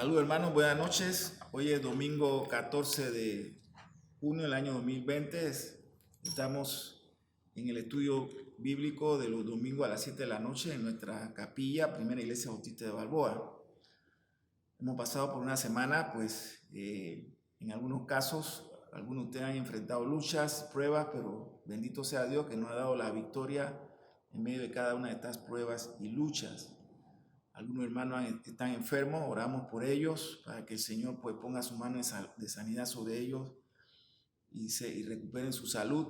Saludos hermanos, buenas noches. Hoy es domingo 14 de junio del año 2020. Estamos en el estudio bíblico de los domingos a las 7 de la noche en nuestra capilla, Primera Iglesia Bautista de Balboa. Hemos pasado por una semana, en algunos casos, algunos de ustedes han enfrentado luchas, pruebas, pero bendito sea Dios que nos ha dado la victoria en medio de cada una de estas pruebas y luchas. Algunos hermanos están enfermos, oramos por ellos para que el Señor pues ponga su mano de sanidad sobre ellos y recuperen su salud.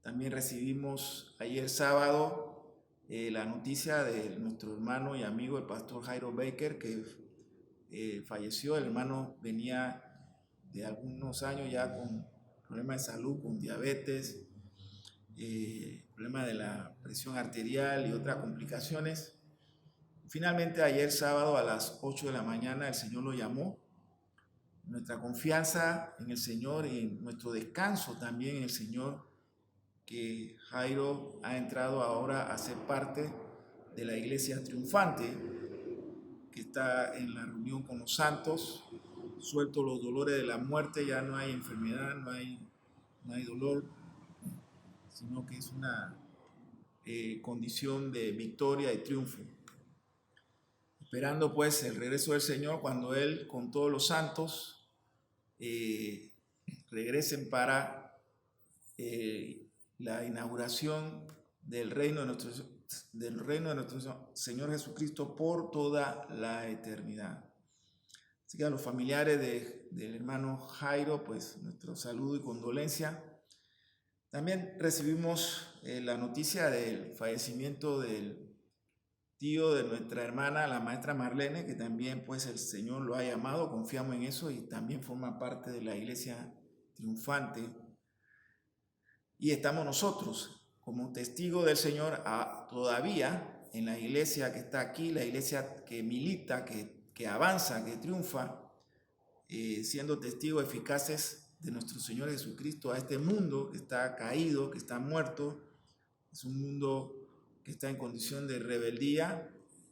También recibimos ayer sábado la noticia de nuestro hermano y amigo el pastor Jairo Baker que falleció. El hermano venía de algunos años ya con problemas de salud, con diabetes, problemas de la presión arterial y otras complicaciones. Finalmente, ayer sábado a las 8 de la mañana el Señor lo llamó. Nuestra confianza en el Señor y nuestro descanso también en el Señor, que Jairo ha entrado ahora a ser parte de la iglesia triunfante, que está en la reunión con los santos, suelto los dolores de la muerte, ya no hay enfermedad, no hay dolor, sino que es una condición de victoria y triunfo. Esperando pues el regreso del Señor cuando Él con todos los santos regresen para la inauguración del reino de nuestro Señor Jesucristo por toda la eternidad. Así que a los familiares del hermano Jairo, pues nuestro saludo y condolencia. También recibimos la noticia del fallecimiento del tío de nuestra hermana, la maestra Marlene, que también pues el Señor lo ha llamado, confiamos en eso, y también forma parte de la iglesia triunfante. Y estamos nosotros como testigos del Señor todavía en la iglesia que está aquí, la iglesia que milita, que avanza, que triunfa, siendo testigos eficaces de nuestro Señor Jesucristo a este mundo que está caído, que está muerto. Es un mundo que está en condición de rebeldía,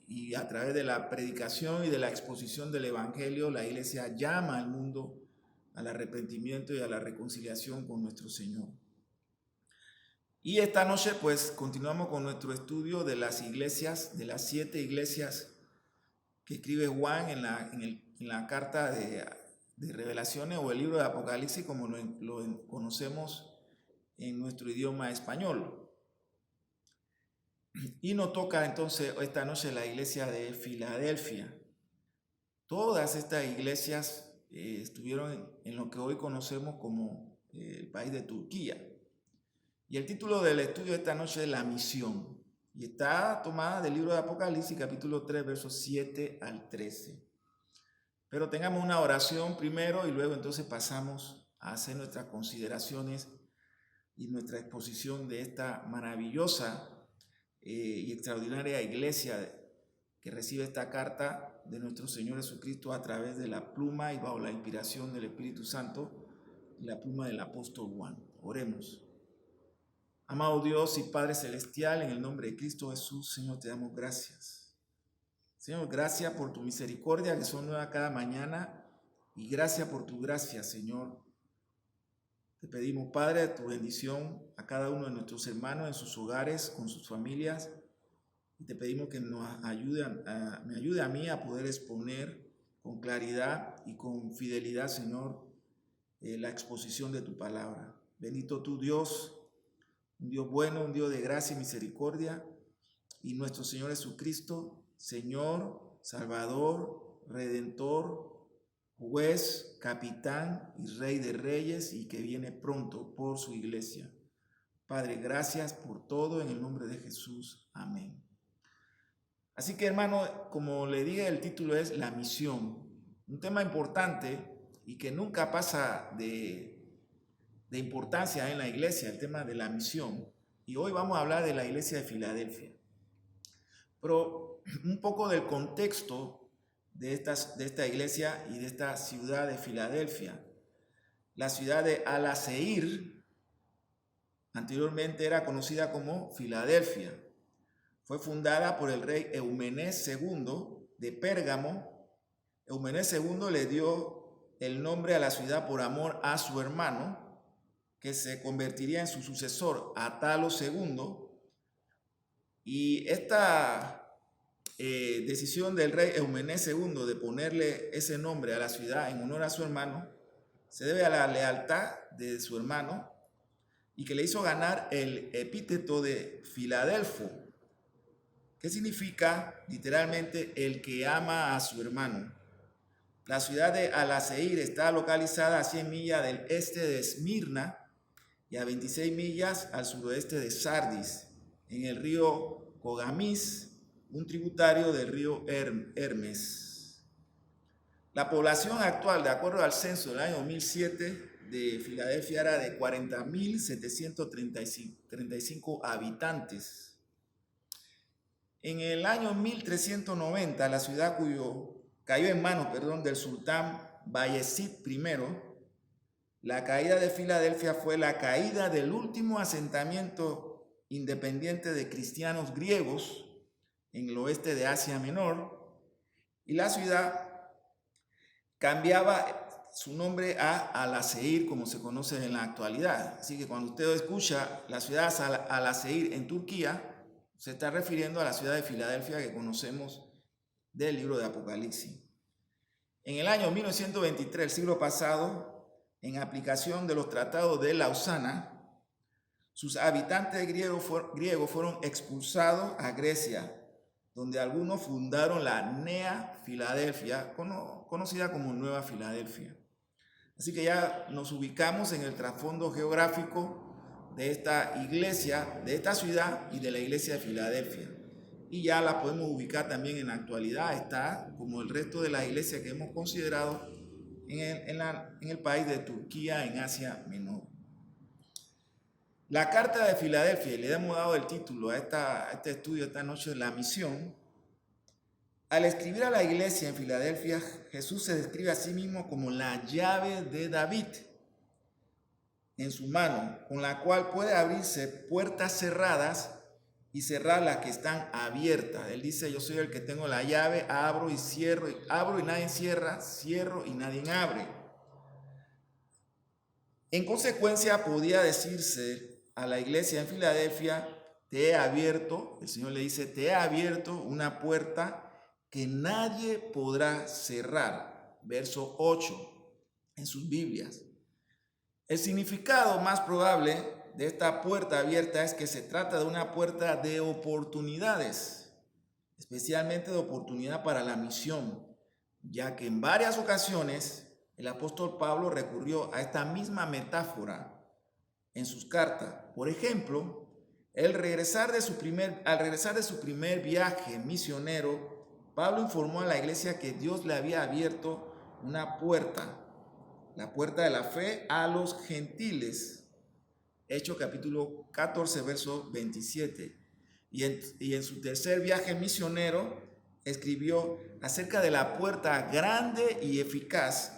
y a través de la predicación y de la exposición del Evangelio, la iglesia llama al mundo al arrepentimiento y a la reconciliación con nuestro Señor. Y esta noche pues continuamos con nuestro estudio de las iglesias, de las 7 iglesias que escribe Juan en la carta de Revelaciones, o el libro de Apocalipsis como lo conocemos en nuestro idioma español. Y nos toca entonces esta noche la iglesia de Filadelfia. Todas estas iglesias estuvieron en lo que hoy conocemos como el país de Turquía. Y el título del estudio de esta noche es La Misión. Y está tomada del libro de Apocalipsis, capítulo 3, versos 7 al 13. Pero tengamos una oración primero y luego entonces pasamos a hacer nuestras consideraciones y nuestra exposición de esta maravillosa y extraordinaria iglesia que recibe esta carta de nuestro Señor Jesucristo a través de la pluma y bajo la inspiración del Espíritu Santo y la pluma del apóstol Juan. Oremos. Amado Dios y Padre Celestial, en el nombre de Cristo Jesús, Señor, te damos gracias. Señor, gracias por tu misericordia que son nuevas cada mañana, y gracias por tu gracia, Señor. Te pedimos, Padre, tu bendición a cada uno de nuestros hermanos en sus hogares, con sus familias, y te pedimos que me ayude a mí a poder exponer con claridad y con fidelidad, Señor, la exposición de tu palabra. Bendito tu Dios, un Dios bueno, un Dios de gracia y misericordia, y nuestro Señor Jesucristo, Señor, Salvador, Redentor, Juez, Capitán y Rey de Reyes, y que viene pronto por su iglesia. Padre, gracias por todo, en el nombre de Jesús. Amén. Así que, hermano, como le dije, el título es La Misión, un tema importante y que nunca pasa de importancia en la iglesia, el tema de la misión. Y hoy vamos a hablar de la iglesia de Filadelfia. Pero un poco del contexto de esta iglesia y de esta ciudad de Filadelfia. La ciudad de Al-Aseir anteriormente era conocida como Filadelfia. Fue fundada por el rey Eumenes II de Pérgamo. Eumenes II le dio el nombre a la ciudad por amor a su hermano, que se convertiría en su sucesor, Atalo II. Y esta decisión del rey Eumenes II de ponerle ese nombre a la ciudad en honor a su hermano se debe a la lealtad de su hermano y que le hizo ganar el epíteto de Filadelfo, que significa literalmente el que ama a su hermano. La ciudad de Alaseir está localizada a 100 millas del este de Esmirna y a 26 millas al suroeste de Sardis, en el río Cogamis, un tributario del río Hermes. La población actual, de acuerdo al censo del año 2007, de Filadelfia era de 40.735 habitantes. En el año 1390, la ciudad cayó en manos del sultán Bayezid I. La caída de Filadelfia fue la caída del último asentamiento independiente de cristianos griegos en el oeste de Asia Menor, y la ciudad cambiaba su nombre a Alaseir, como se conoce en la actualidad. Así que cuando usted escucha la ciudad Alaseir en Turquía, se está refiriendo a la ciudad de Filadelfia que conocemos del libro de Apocalipsis. En el año 1923, el siglo pasado, en aplicación de los tratados de Lausana, sus habitantes griegos fueron expulsados a Grecia, donde algunos fundaron la Nea Filadelfia, conocida como Nueva Filadelfia. Así que ya nos ubicamos en el trasfondo geográfico de esta iglesia, de esta ciudad y de la iglesia de Filadelfia. Y ya la podemos ubicar también en la actualidad, está como el resto de las iglesias que hemos considerado en el país de Turquía, en Asia Menor. La carta de Filadelfia, y le hemos dado el título a este estudio esta noche, La misión. Al escribir a la iglesia en Filadelfia, Jesús se describe a sí mismo como la llave de David en su mano, con la cual puede abrirse puertas cerradas y cerrar las que están abiertas. Él dice: yo soy el que tengo la llave, abro y cierro, abro y nadie cierra, cierro y nadie abre. En consecuencia, podía decirse a la iglesia en Filadelfia: te he abierto, el Señor le dice, te he abierto una puerta que nadie podrá cerrar. Verso 8 en sus Biblias. El significado más probable de esta puerta abierta es que se trata de una puerta de oportunidades, especialmente de oportunidad para la misión, ya que en varias ocasiones el apóstol Pablo recurrió a esta misma metáfora en sus cartas. Por ejemplo, al regresar de su primer viaje misionero, Pablo informó a la iglesia que Dios le había abierto una puerta, la puerta de la fe a los gentiles. Hechos capítulo 14, verso 27. Y en su tercer viaje misionero escribió acerca de la puerta grande y eficaz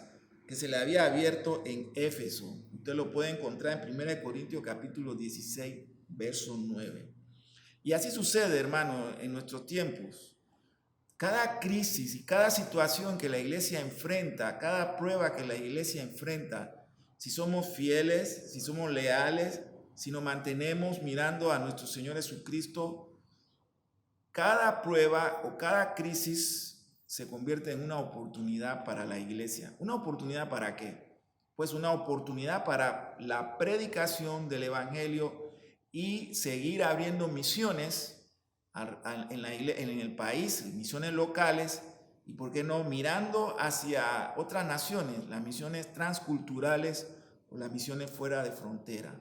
que se le había abierto en Éfeso. Usted lo puede encontrar en 1 Corintios capítulo 16, verso 9. Y así sucede, hermano, en nuestros tiempos. Cada crisis y cada situación que la iglesia enfrenta, cada prueba que la iglesia enfrenta, si somos fieles, si somos leales, si nos mantenemos mirando a nuestro Señor Jesucristo, cada prueba o cada crisis se convierte en una oportunidad para la iglesia. ¿Una oportunidad para qué? Pues una oportunidad para la predicación del evangelio y seguir abriendo misiones en el país, misiones locales, y por qué no mirando hacia otras naciones, las misiones transculturales o las misiones fuera de frontera.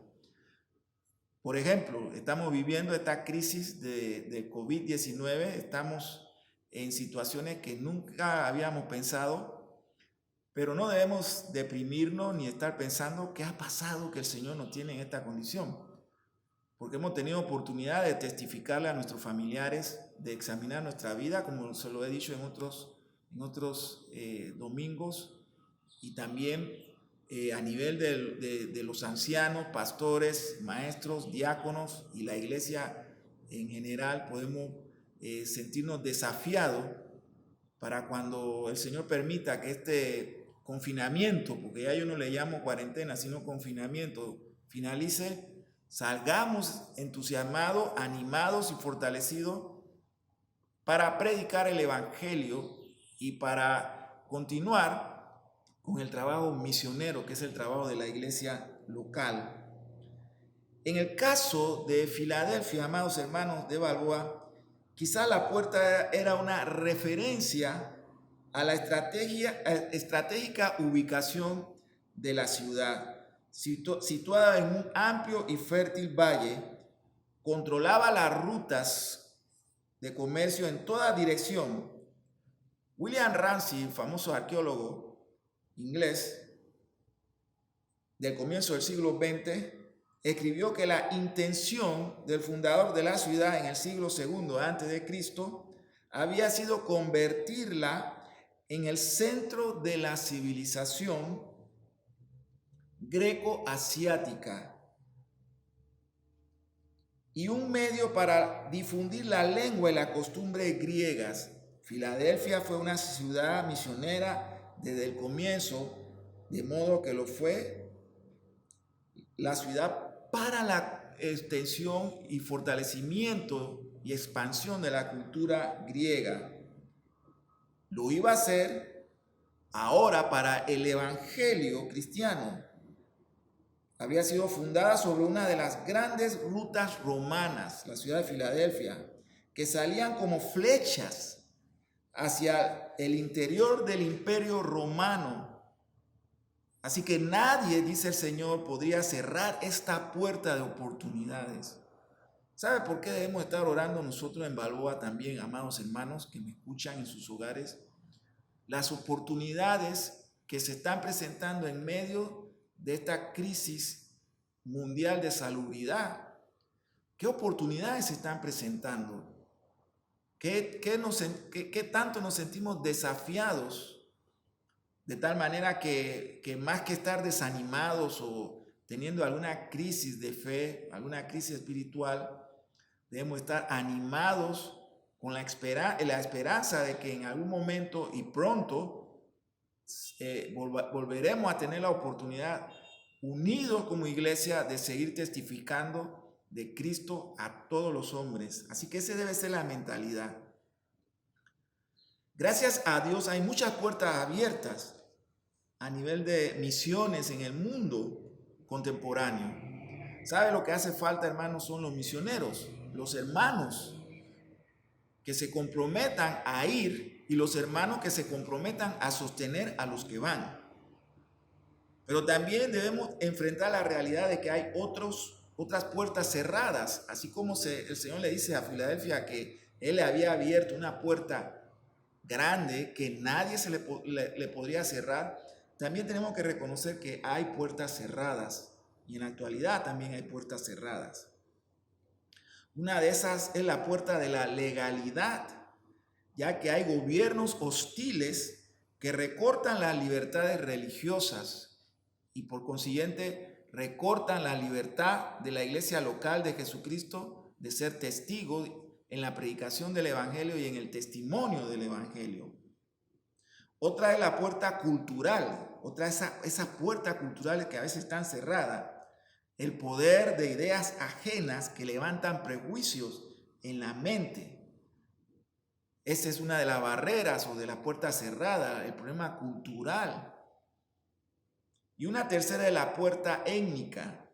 Por ejemplo, estamos viviendo esta crisis de COVID-19, estamos en situaciones que nunca habíamos pensado, pero no debemos deprimirnos ni estar pensando qué ha pasado que el Señor nos tiene en esta condición. Porque hemos tenido oportunidad de testificarle a nuestros familiares, de examinar nuestra vida, como se lo he dicho en otros domingos, y también a nivel de los ancianos, pastores, maestros, diáconos y la iglesia en general, podemos sentirnos desafiados para cuando el Señor permita que este confinamiento, porque ya yo no le llamo cuarentena, sino confinamiento, finalice, salgamos entusiasmados, animados y fortalecidos para predicar el Evangelio y para continuar con el trabajo misionero, que es el trabajo de la iglesia local. En el caso de Filadelfia, amados hermanos de Balboa, quizá la puerta era una referencia a la estratégica ubicación de la ciudad, situada en un amplio y fértil valle, controlaba las rutas de comercio en toda dirección. William Ramsay, famoso arqueólogo inglés del comienzo del siglo XX, escribió que la intención del fundador de la ciudad en el siglo II a.C. había sido convertirla en el centro de la civilización greco-asiática y un medio para difundir la lengua y las costumbres griegas. Filadelfia fue una ciudad misionera desde el comienzo, de modo que lo fue la ciudad para la extensión y fortalecimiento y expansión de la cultura griega. Lo iba a hacer ahora para el evangelio cristiano. Había sido fundada sobre una de las grandes rutas romanas, la ciudad de Filadelfia, que salían como flechas hacia el interior del imperio romano. Así que nadie, dice el Señor, podría cerrar esta puerta de oportunidades. ¿Sabe por qué debemos estar orando nosotros en Balboa también, amados hermanos que me escuchan en sus hogares? Las oportunidades que se están presentando en medio de esta crisis mundial de salubridad. ¿Qué oportunidades se están presentando? ¿Qué tanto nos sentimos desafiados? De tal manera que más que estar desanimados o teniendo alguna crisis de fe, alguna crisis espiritual, debemos estar animados con la esperanza de que en algún momento y pronto volveremos a tener la oportunidad, unidos como iglesia, de seguir testificando de Cristo a todos los hombres. Así que esa debe ser la mentalidad. Gracias a Dios hay muchas puertas abiertas a nivel de misiones en el mundo contemporáneo. ¿Sabe lo que hace falta, hermanos? Son los misioneros, los hermanos que se comprometan a ir y los hermanos que se comprometan a sostener a los que van. Pero también debemos enfrentar la realidad de que hay otras puertas cerradas, así como el Señor le dice a Filadelfia que Él le había abierto una puerta grande que nadie le podría cerrar. También tenemos que reconocer que hay puertas cerradas y en la actualidad también hay puertas cerradas. Una de esas es la puerta de la legalidad, ya que hay gobiernos hostiles que recortan las libertades religiosas y por consiguiente recortan la libertad de la iglesia local de Jesucristo de ser testigo en la predicación del evangelio y en el testimonio del evangelio. Otra es la puerta cultural, otra es esa puerta cultural que a veces están cerrada, el poder de ideas ajenas que levantan prejuicios en la mente. Esa es una de las barreras o de la puerta cerrada, el problema cultural. Y una tercera es la puerta étnica,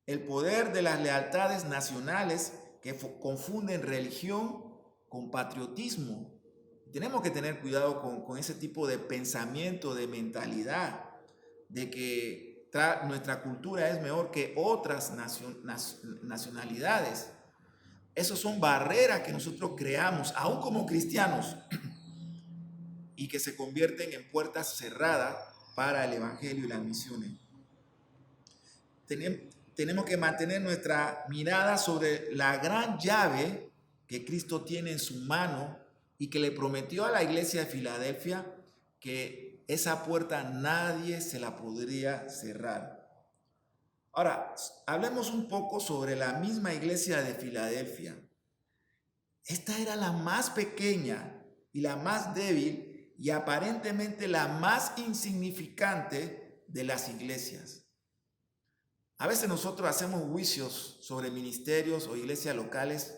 el poder de las lealtades nacionales que confunden religión con patriotismo. Tenemos que tener cuidado con ese tipo de pensamiento, de mentalidad, de que nuestra cultura es mejor que otras nacionalidades. Esas son barreras que nosotros creamos, aún como cristianos, y que se convierten en puertas cerradas para el evangelio y las misiones. Tenemos que mantener nuestra mirada sobre la gran llave que Cristo tiene en su mano y que le prometió a la iglesia de Filadelfia que esa puerta nadie se la podría cerrar. Ahora, hablemos un poco sobre la misma iglesia de Filadelfia. Esta era la más pequeña y la más débil y aparentemente la más insignificante de las iglesias. A veces nosotros hacemos juicios sobre ministerios o iglesias locales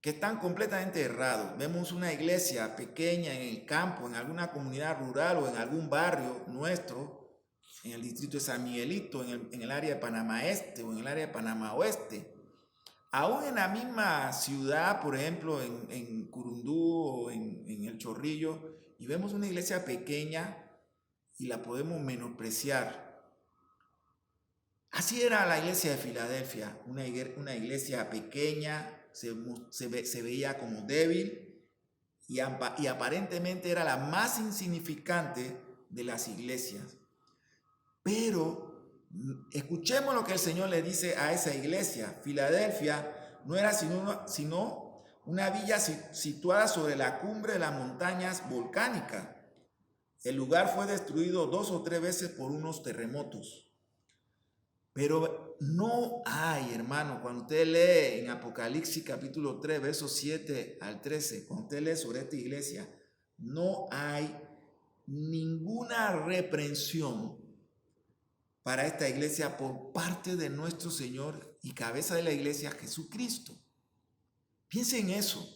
que están completamente errados. Vemos una iglesia pequeña en el campo, en alguna comunidad rural o en algún barrio nuestro, en el distrito de San Miguelito, en el área de Panamá Este o en el área de Panamá Oeste. Aún en la misma ciudad, por ejemplo, en Curundú o en El Chorrillo, y vemos una iglesia pequeña y la podemos menospreciar. Así era la iglesia de Filadelfia, una iglesia pequeña, se veía como débil y aparentemente era la más insignificante de las iglesias. Pero escuchemos lo que el Señor le dice a esa iglesia. Filadelfia no era sino una villa situada sobre la cumbre de las montañas volcánicas. El lugar fue destruido 2 o 3 veces por unos terremotos. Pero no hay, hermano, cuando usted lee en Apocalipsis capítulo 3, versos 7 al 13, cuando usted lee sobre esta iglesia, no hay ninguna reprensión para esta iglesia por parte de nuestro Señor y cabeza de la iglesia, Jesucristo. Piensen en eso.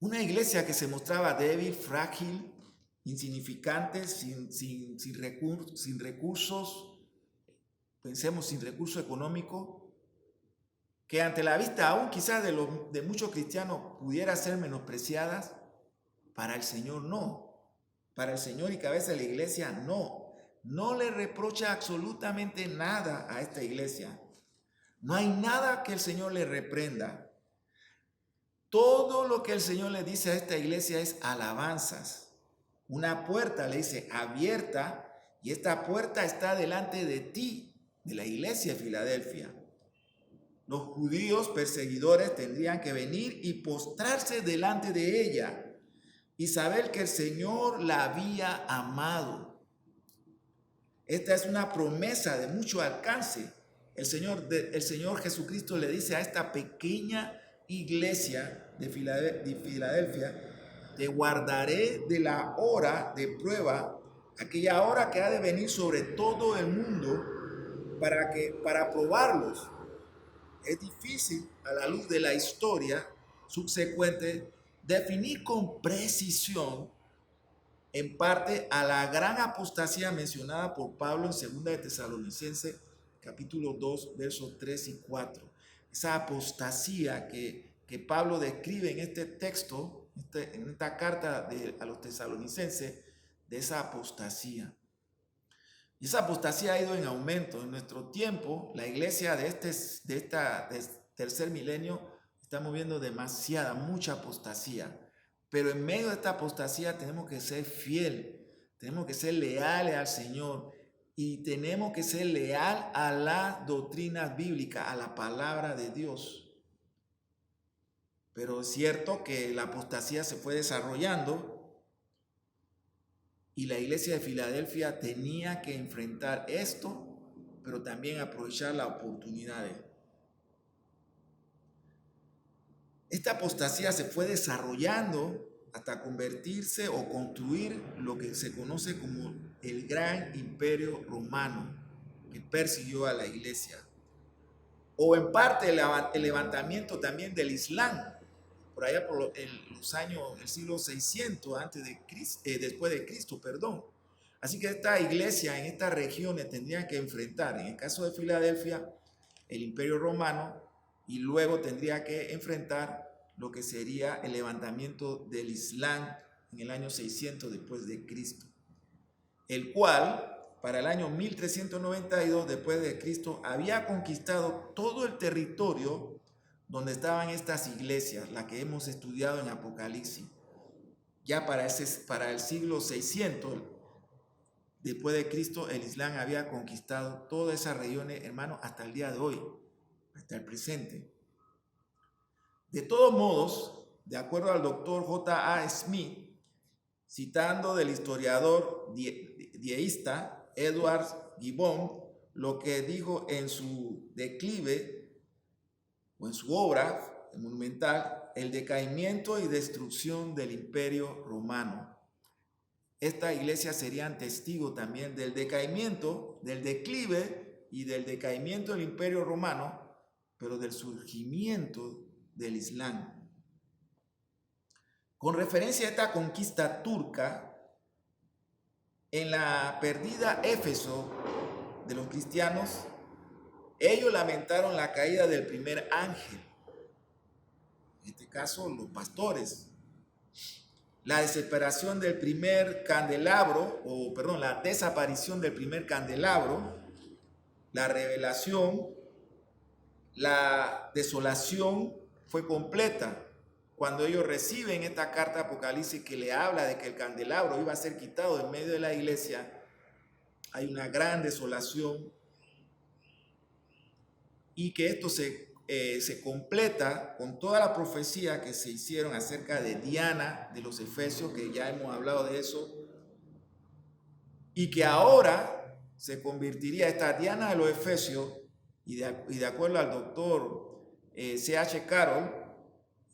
Una iglesia que se mostraba débil, frágil, insignificante, sin recursos, pensemos sin recurso económico, que ante la vista aún quizás de muchos cristianos pudiera ser menospreciadas, para el Señor no. Para el Señor y cabeza de la iglesia no. No le reprocha absolutamente nada a esta iglesia. No hay nada que el Señor le reprenda. Todo lo que el Señor le dice a esta iglesia es alabanzas. Una puerta le dice abierta y esta puerta está delante de ti, de la iglesia de Filadelfia. Los judíos perseguidores tendrían que venir y postrarse delante de ella y saber que el Señor la había amado. Esta es una promesa de mucho alcance. El Señor Jesucristo le dice a esta pequeña iglesia de Filadelfia: te guardaré de la hora de prueba, aquella hora que ha de venir sobre todo el mundo para probarlos. Es difícil, a la luz de la historia subsecuente, definir con precisión, en parte, a la gran apostasía mencionada por Pablo en 2 de Tesalonicenses, capítulo 2, versos 3 y 4. Esa apostasía que Pablo describe en este texto, en esta carta a los tesalonicenses, de esa apostasía. Y esa apostasía ha ido en aumento. En nuestro tiempo, la iglesia de tercer milenio estamos viendo mucha apostasía. Pero en medio de esta apostasía tenemos que ser fieles, tenemos que ser leales al Señor y tenemos que ser leales a la doctrina bíblica, a la palabra de Dios. Pero es cierto que la apostasía se fue desarrollando y la iglesia de Filadelfia tenía que enfrentar esto, pero también aprovechar las oportunidades. Esta apostasía se fue desarrollando hasta convertirse o construir lo que se conoce como el gran imperio romano que persiguió a la iglesia. O en parte el levantamiento también del Islam, por allá por los años del siglo 600 después de Cristo. Así que esta iglesia en estas regiones tendría que enfrentar, en el caso de Filadelfia, el imperio romano, y luego tendría que enfrentar lo que sería el levantamiento del Islam en el año 600 después de Cristo, el cual para el año 1392 después de Cristo había conquistado todo el territorio donde estaban estas iglesias, las que hemos estudiado en Apocalipsis. Ya para el siglo 600 después de Cristo, el Islam había conquistado todas esas regiones, hermanos, hasta el día de hoy, hasta el presente. De todos modos, de acuerdo al doctor J.A. Smith, citando del historiador deísta Edward Gibbon, lo que dijo en su declive o en su obra monumental, hasta el decaimiento y destrucción del Imperio Romano. Estas iglesias serían testigos también del decaimiento, del declive y del decaimiento del Imperio Romano, pero del surgimiento del Islam. Con referencia a esta conquista turca, en la perdida Éfeso de los cristianos, ellos lamentaron la caída del primer ángel, en este caso los pastores, la desaparición del primer candelabro, la desaparición del primer candelabro, la revelación, la desolación fue completa cuando ellos reciben esta carta Apocalipsis que le habla de que el candelabro iba a ser quitado en medio de la iglesia. Hay una gran desolación y que esto se completa con toda la profecía que se hicieron acerca de Diana de los Efesios, que ya hemos hablado de eso, y que ahora se convertiría esta Diana de los Efesios, y de acuerdo al doctor C.H. Carroll,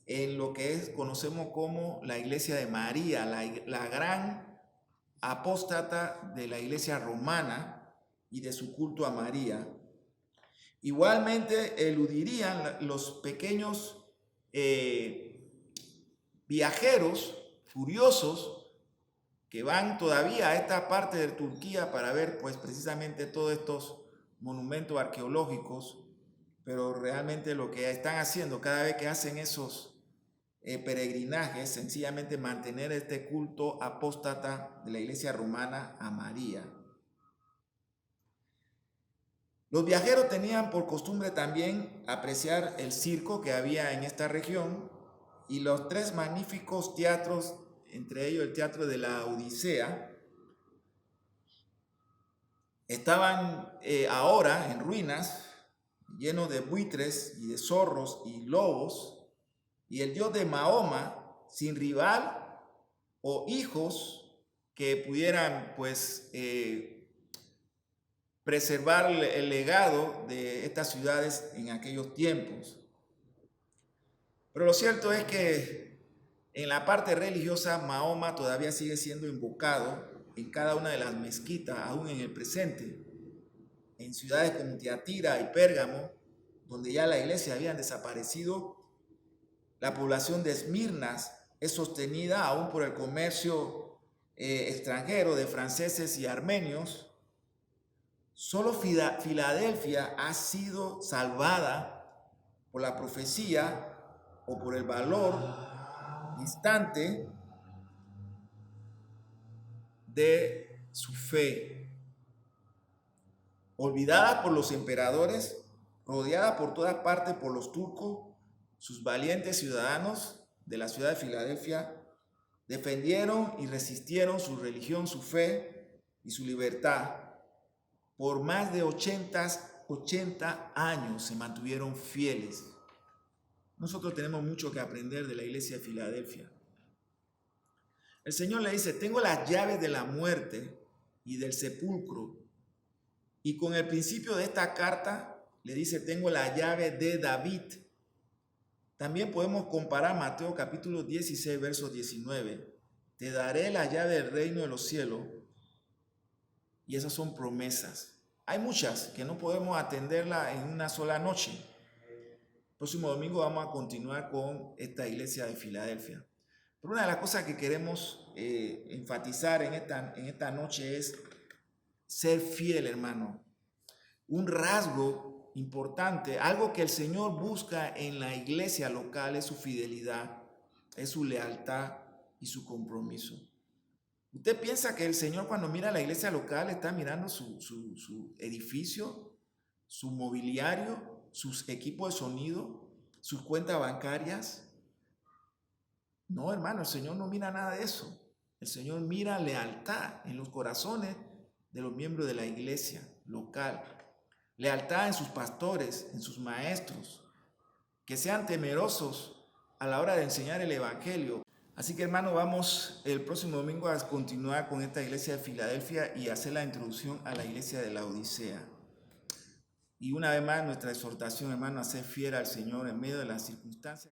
en lo que conocemos como la iglesia de María, la gran apóstata de la iglesia romana y de su culto a María. Igualmente eludirían los pequeños viajeros curiosos que van todavía a esta parte de Turquía para ver pues precisamente todos estos monumentos arqueológicos, pero realmente lo que están haciendo cada vez que hacen esos peregrinajes, sencillamente mantener este culto apóstata de la iglesia romana a María. Los viajeros tenían por costumbre también apreciar el circo que había en esta región y los tres magníficos teatros, entre ellos el Teatro de la Odisea, estaban ahora en ruinas, llenos de buitres y de zorros y lobos, y el dios de Mahoma, sin rival o hijos que pudieran pues preservar el legado de estas ciudades en aquellos tiempos. Pero lo cierto es que en la parte religiosa Mahoma todavía sigue siendo invocado en cada una de las mezquitas, aún en el presente, en ciudades como Tiatira y Pérgamo, donde ya la iglesia habían desaparecido. La población de Esmirna es sostenida aún por el comercio extranjero de franceses y armenios. Solo Filadelfia ha sido salvada por la profecía o por el valor instante de su fe. Olvidada por los emperadores, rodeada por todas partes por los turcos, sus valientes ciudadanos de la ciudad de Filadelfia defendieron y resistieron su religión, su fe y su libertad. Por más de 80 años se mantuvieron fieles. Nosotros tenemos mucho que aprender de la iglesia de Filadelfia. El Señor le dice, tengo las llaves de la muerte y del sepulcro. Y con el principio de esta carta le dice, tengo la llave de David. También podemos comparar Mateo capítulo 16, verso 19. Te daré la llave del reino de los cielos. Y esas son promesas. Hay muchas que no podemos atenderlas en una sola noche. El próximo domingo vamos a continuar con esta iglesia de Filadelfia. Pero una de las cosas que queremos enfatizar en esta noche es ser fiel, hermano. Un rasgo importante, algo que el Señor busca en la iglesia local es su fidelidad, es su lealtad y su compromiso. ¿Usted piensa que el Señor cuando mira la iglesia local está mirando su edificio, su mobiliario, sus equipos de sonido, sus cuentas bancarias? No, hermano, el Señor no mira nada de eso. El Señor mira lealtad en los corazones de los miembros de la iglesia local. Lealtad en sus pastores, en sus maestros, que sean temerosos a la hora de enseñar el evangelio. Así que, hermano, vamos el próximo domingo a continuar con esta iglesia de Filadelfia y hacer la introducción a la iglesia de la Odisea. Y una vez más nuestra exhortación, hermano, a ser fiel al Señor en medio de las circunstancias.